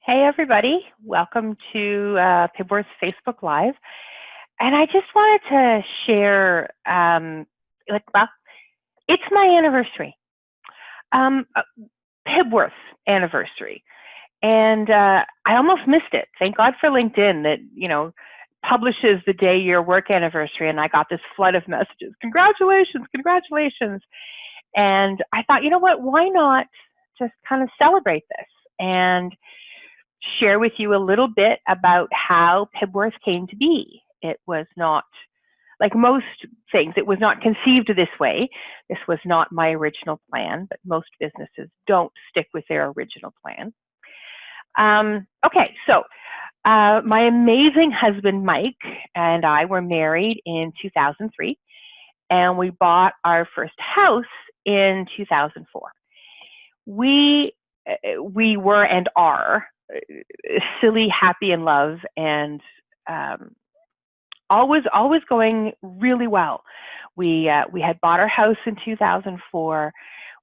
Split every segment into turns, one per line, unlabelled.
Hey everybody, welcome to Pibworth's Facebook Live. And I just wanted to share, it's my anniversary, um, uh, Pibworth's anniversary. And I almost missed it. Thank God for LinkedIn that, publishes the day your work anniversary. And I got this flood of messages. Congratulations, congratulations. And I thought, you know what, why not just kind of celebrate this? And share with you a little bit about how Pibworth came to be. It was not, like most things, it was not conceived this way. This was not my original plan, but most businesses don't stick with their original plan. Okay, so my amazing husband, Mike, and I were married in 2003, and we bought our first house in 2004. We were and are silly, happy, in love, and always going really well. We had bought our house in 2004.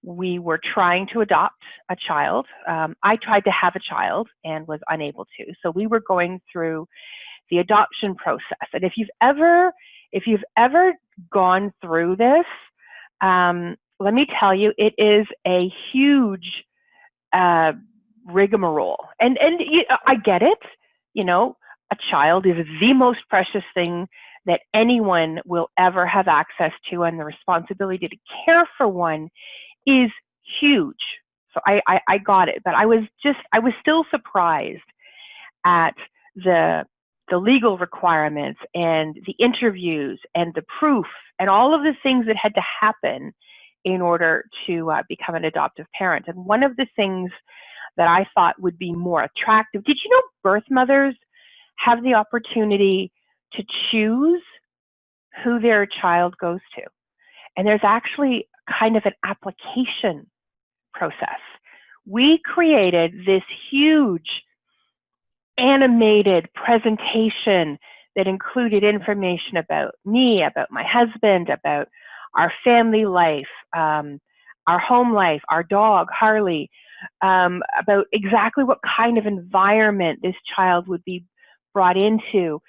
We were trying to adopt a child. I tried to have a child and was unable to. So we were going through the adoption process. And if you've ever gone through this, let me tell you, it is a huge rigmarole. And I get it. A child is the most precious thing that anyone will ever have access to, and the responsibility to care for one is huge. So I got it, but I was still surprised at the legal requirements and the interviews and the proof and all of the things that had to happen in order to become an adoptive parent. And one of the things that I thought would be more attractive, did you know birth mothers have the opportunity to choose who their child goes to? And there's actually kind of an application process. We created this huge animated presentation that included information about me, about my husband, about our family life, our home life, our dog, Harley, about exactly what kind of environment this child would be brought into.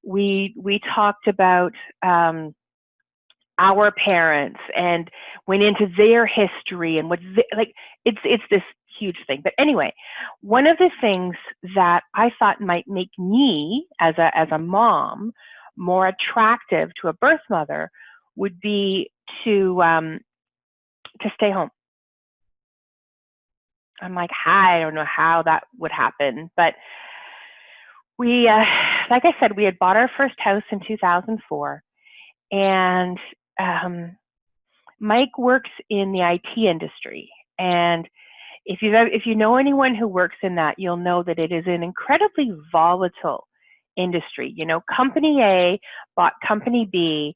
We talked about our parents and went into their history and it's this huge thing. But anyway, one of the things that I thought might make me as a mom more attractive to a birth mother would be to stay home. I'm like, I don't know how that would happen, but we, like I said, we had bought our first house in 2004, and Mike works in the IT industry, and if you know anyone who works in that, you'll know that it is an incredibly volatile industry. Company A bought Company B,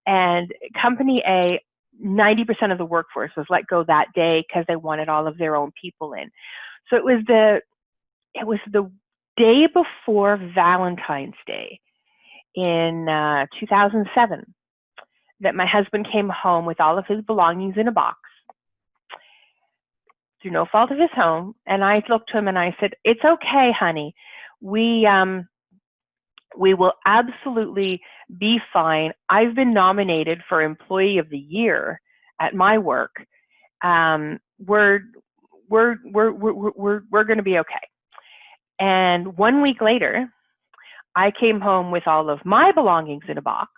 and Company A, 90% of the workforce was let go that day because they wanted all of their own people in. So it was the day before Valentine's Day in 2007 that my husband came home with all of his belongings in a box through no fault of his own. And I looked to him and I said, "It's okay, honey. We will absolutely be fine. I've been nominated for Employee of the Year at my work. We're going to be okay." And 1 week later, I came home with all of my belongings in a box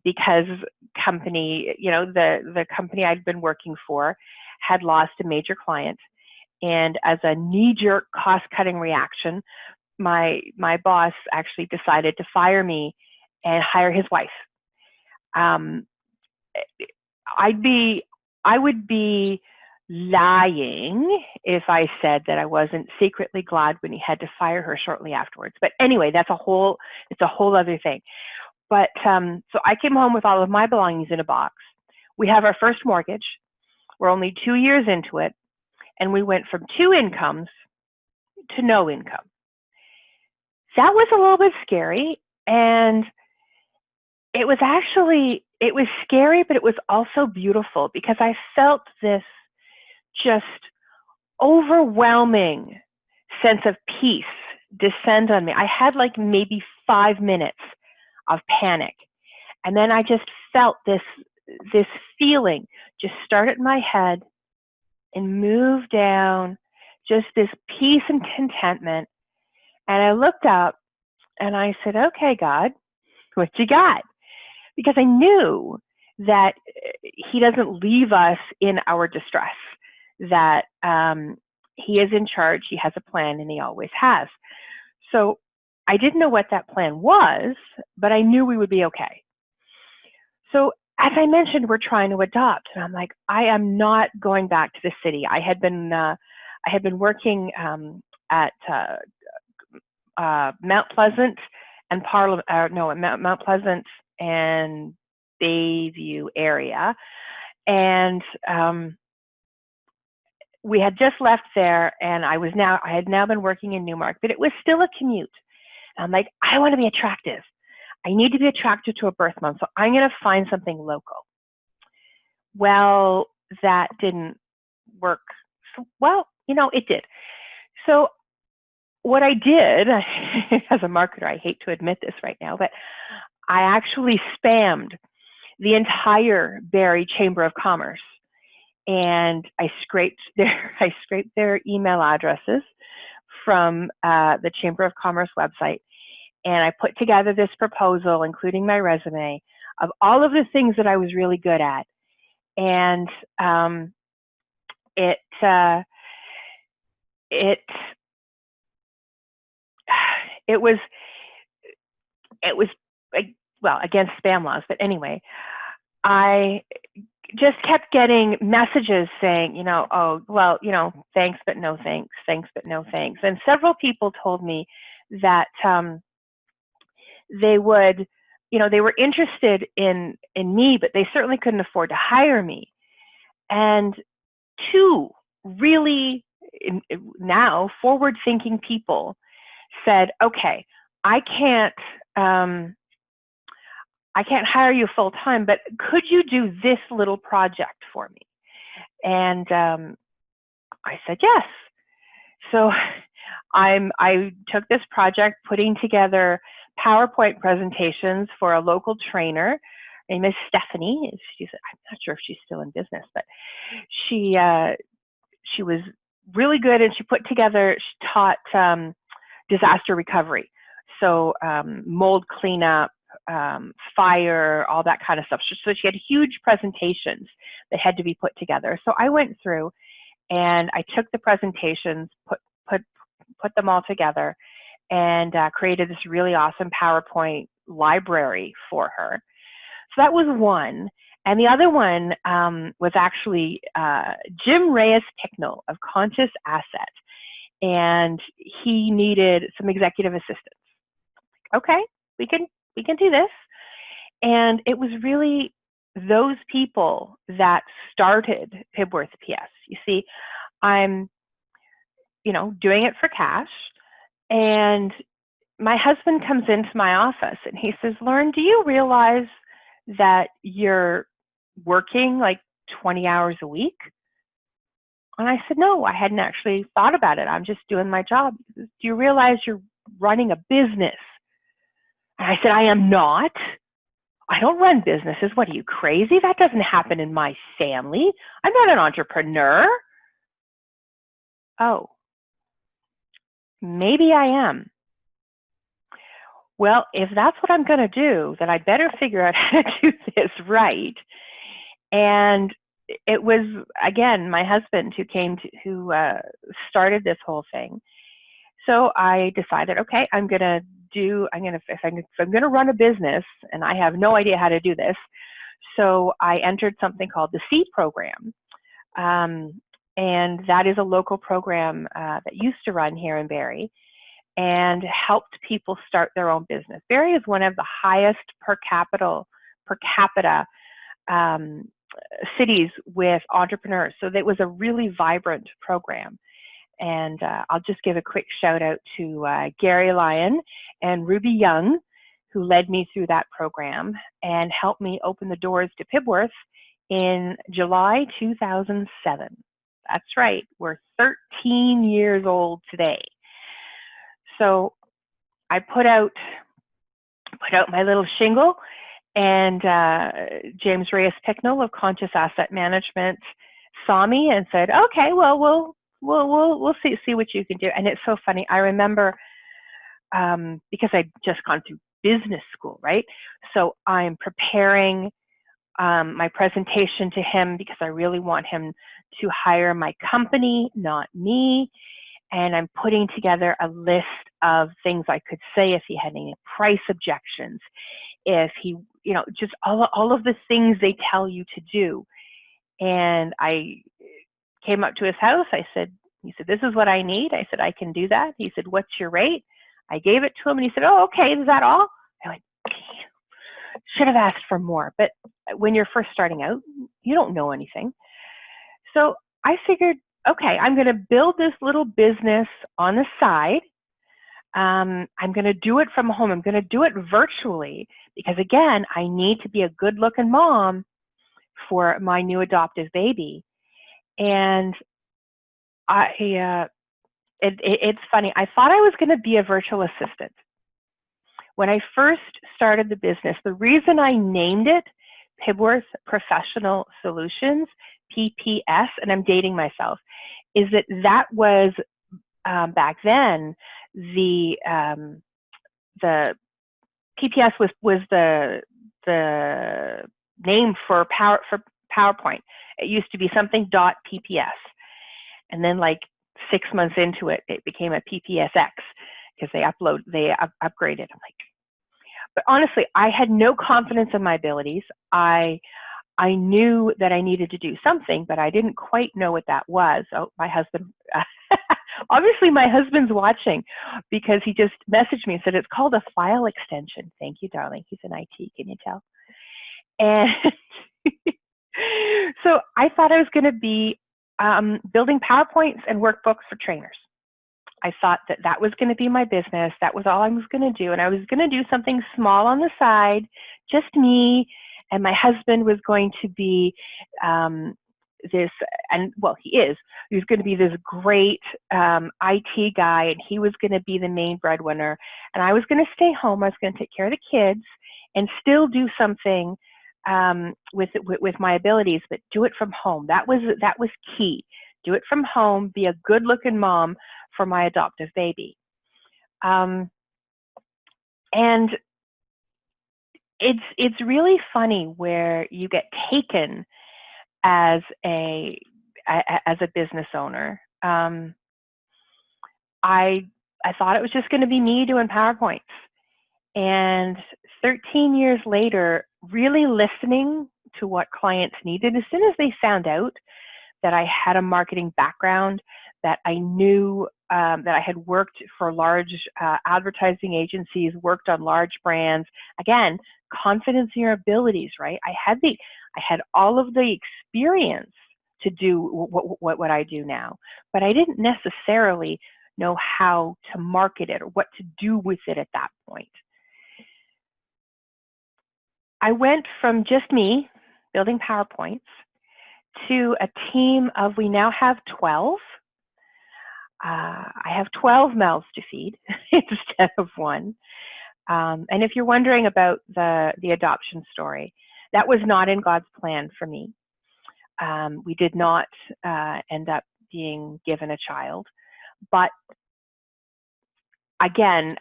because the company I'd been working for had lost a major client. And as a knee-jerk cost-cutting reaction, my boss actually decided to fire me and hire his wife. I would be lying if I said that I wasn't secretly glad when he had to fire her shortly afterwards. But anyway, it's a whole other thing. But so I came home with all of my belongings in a box. We have our first mortgage. We're only 2 years into it, and we went from 2 incomes to no income. That was a little bit scary, and it was scary, but it was also beautiful because I felt this just overwhelming sense of peace descend on me. I had like maybe 5 minutes of panic. And then I just felt this feeling just start at my head and move down, just this peace and contentment. And I looked up and I said, okay, God, what you got? Because I knew that he doesn't leave us in our distress, that he is in charge, he has a plan, and he always has. So I didn't know what that plan was, but I knew we would be okay. So as I mentioned, we're trying to adopt, and I'm like, I am not going back to the city. I had been working at Mount Pleasant and Mount Pleasant and Bayview area, and we had just left there, and I had now been working in Newmark, but it was still a commute. And I'm like, I want to be attractive. I need to be attracted to a birth mom, so I'm going to find something local. Well, that didn't work. Well, it did. So what I did, as a marketer, I hate to admit this right now, but I actually spammed the entire Barrie Chamber of Commerce, and I scraped their email addresses from the Chamber of Commerce website, and I put together this proposal, including my resume, of all of the things that I was really good at, and it was well, against spam laws, but anyway, I just kept getting messages saying, oh, well, thanks, but no thanks, thanks, but no thanks. And several people told me that they would, they were interested in me, but they certainly couldn't afford to hire me. And two really now forward-thinking people said, okay, I can't hire you full time, but could you do this little project for me? And I said yes. So I took this project, putting together PowerPoint presentations for a local trainer. Her name is Stephanie. I'm not sure if she's still in business, but she was really good, and she taught disaster recovery. So mold cleanup, fire, all that kind of stuff. So she had huge presentations that had to be put together. So I went through and I took the presentations, put them all together, and created this really awesome PowerPoint library for her. So that was one. And the other one was actually Jim Reyes-Picknell of Conscious Asset. And he needed some executive assistance. Okay, we can do this. And it was really those people that started PibworthPS. You see, I'm, doing it for cash. And my husband comes into my office and he says, Lauren, do you realize that you're working like 20 hours a week? And I said, no, I hadn't actually thought about it. I'm just doing my job. He says, do you realize you're running a business? And I said, I am not. I don't run businesses. What, are you crazy? That doesn't happen in my family. I'm not an entrepreneur. Oh, maybe I am. Well, if that's what I'm going to do, then I'd better figure out how to do this right. And it was, again, my husband who started this whole thing. So I decided, okay, if I'm going to run a business, and I have no idea how to do this, so I entered something called the SEED program. And that is a local program that used to run here in Barrie and helped people start their own business. Barrie is one of the highest per capita cities with entrepreneurs. So it was a really vibrant program. And I'll just give a quick shout out to Gary Lyon and Ruby Young, who led me through that program and helped me open the doors to Pibworth in July 2007. That's right, we're 13 years old today. So I put out my little shingle, and James Reyes Picknell of Conscious Asset Management saw me and said, "Okay, well, we'll see what you can do." And it's so funny. I remember because I'd just gone through business school, right? So I'm preparing my presentation to him because I really want him to hire my company, not me. And I'm putting together a list of things I could say if he had any price objections, if he, just all of the things they tell you to do. And I came up to his house. He said, "This is what I need." I said, "I can do that." He said, "What's your rate?" I gave it to him, and he said, "Oh, okay, is that all?" I went, should have asked for more. But when you're first starting out, you don't know anything. So I figured, okay, I'm going to build this little business on the side. I'm going to do it from home. I'm going to do it virtually because, again, I need to be a good-looking mom for my new adoptive baby. And it's funny. I thought I was going to be a virtual assistant. When I first started the business, the reason I named it Pibworth Professional Solutions, PPS, and I'm dating myself, is that was back then the PPS was the name for PowerPoint. It used to be something .pps, and then like 6 months into it, it became a PPSX because they upgraded. I'm like, but honestly, I had no confidence in my abilities. I knew that I needed to do something, but I didn't quite know what that was. Oh, my husband, obviously my husband's watching because he just messaged me and said, "It's called a file extension." Thank you, darling. He's in IT, can you tell? And so I thought I was going to be building PowerPoints and workbooks for trainers. I thought that was going to be my business. That was all I was going to do. And I was going to do something small on the side, just me. And my husband was going to be he is. He was going to be this great IT guy, and he was going to be the main breadwinner. And I was going to stay home. I was going to take care of the kids and still do something with my abilities, but do it from home. That was key. Do it from home. Be a good-looking mom for my adoptive baby. And it's really funny where you get taken as a business owner. I thought it was just going to be me doing PowerPoints, and 13 years later, really listening to what clients needed. As soon as they found out that I had a marketing background, that I knew that I had worked for large advertising agencies, worked on large brands. Again, confidence in your abilities, right? I had all of the experience to do what I do now, but I didn't necessarily know how to market it or what to do with it at that point. I went from just me building PowerPoints to a team of, we now have 12. I have 12 mouths to feed instead of one. And if you're wondering about the adoption story, that was not in God's plan for me. We did not end up being given a child. But again,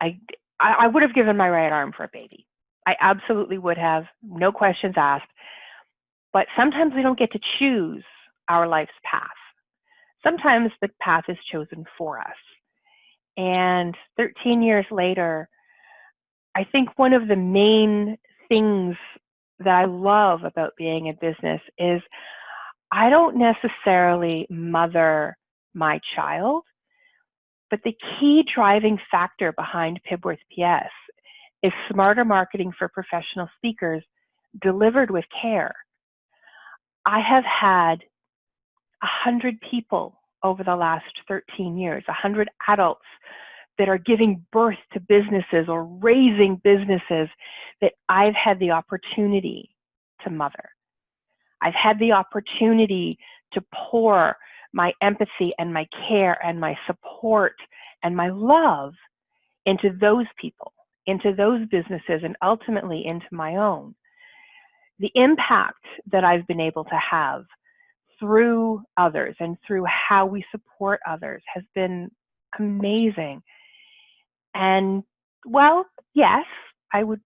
I would have given my right arm for a baby. I absolutely would have, no questions asked. But sometimes we don't get to choose our life's path. Sometimes the path is chosen for us. And 13 years later, I think one of the main things that I love about being in business is I don't necessarily mother my child, but the key driving factor behind PibworthPS is smarter marketing for professional speakers delivered with care. I have had 100 people over the last 13 years, 100 adults that are giving birth to businesses or raising businesses that I've had the opportunity to mother. I've had the opportunity to pour my empathy and my care and my support and my love into those people, into those businesses, and ultimately into my own, the impact that I've been able to have through others and through how we support others has been amazing. And well, yes, I would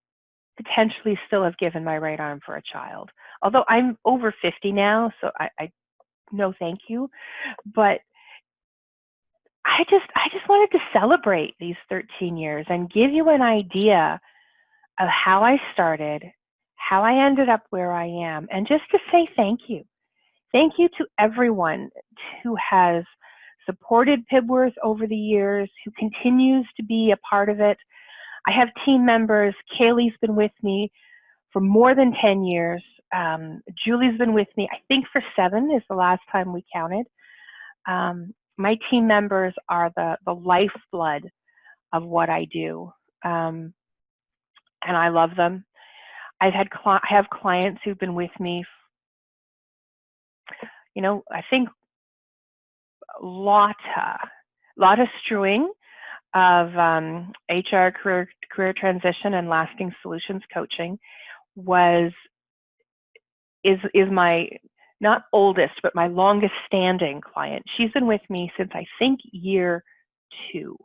potentially still have given my right arm for a child. Although I'm over 50 now, so I no thank you. But I just wanted to celebrate these 13 years and give you an idea of how I started, how I ended up where I am, and just to say thank you. Thank you to everyone who has supported Pibworth over the years, who continues to be a part of it. I have team members. Kaylee's been with me for more than 10 years. Julie's been with me, I think, for 7 is the last time we counted. My team members are the lifeblood of what I do, and I love them. I have clients who've been with me, I think a lot of strewing of HR career transition and lasting solutions coaching is my not oldest, but my longest standing client. She's been with me since I think year 2.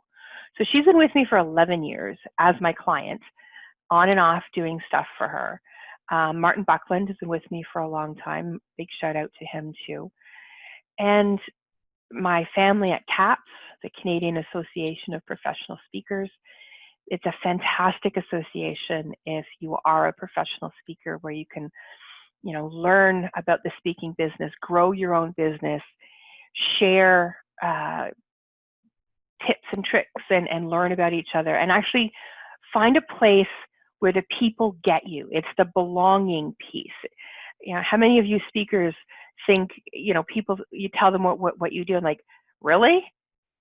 So she's been with me for 11 years as my client, on and off doing stuff for her. Martin Buckland has been with me for a long time. Big shout out to him too. And my family at CAPS, the Canadian Association of Professional Speakers. It's a fantastic association if you are a professional speaker, where you can, learn about the speaking business, grow your own business, share tips and tricks and learn about each other, and actually find a place where the people get you. It's the belonging piece. How many of you speakers think, people, you tell them what you do, and like, really?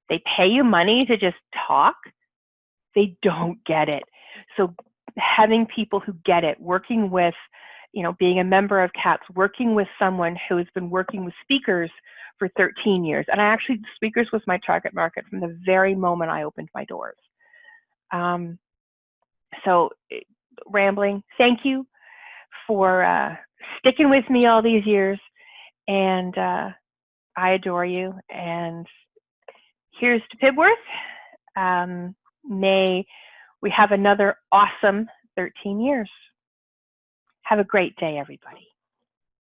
They pay you money to just talk? They don't get it. So having people who get it, working with, being a member of CAPS, working with someone who has been working with speakers for 13 years. And speakers was my target market from the very moment I opened my doors. So rambling, thank you for sticking with me all these years. And I adore you. And here's to Pibworth. May we have another awesome 13 years. Have a great day, everybody.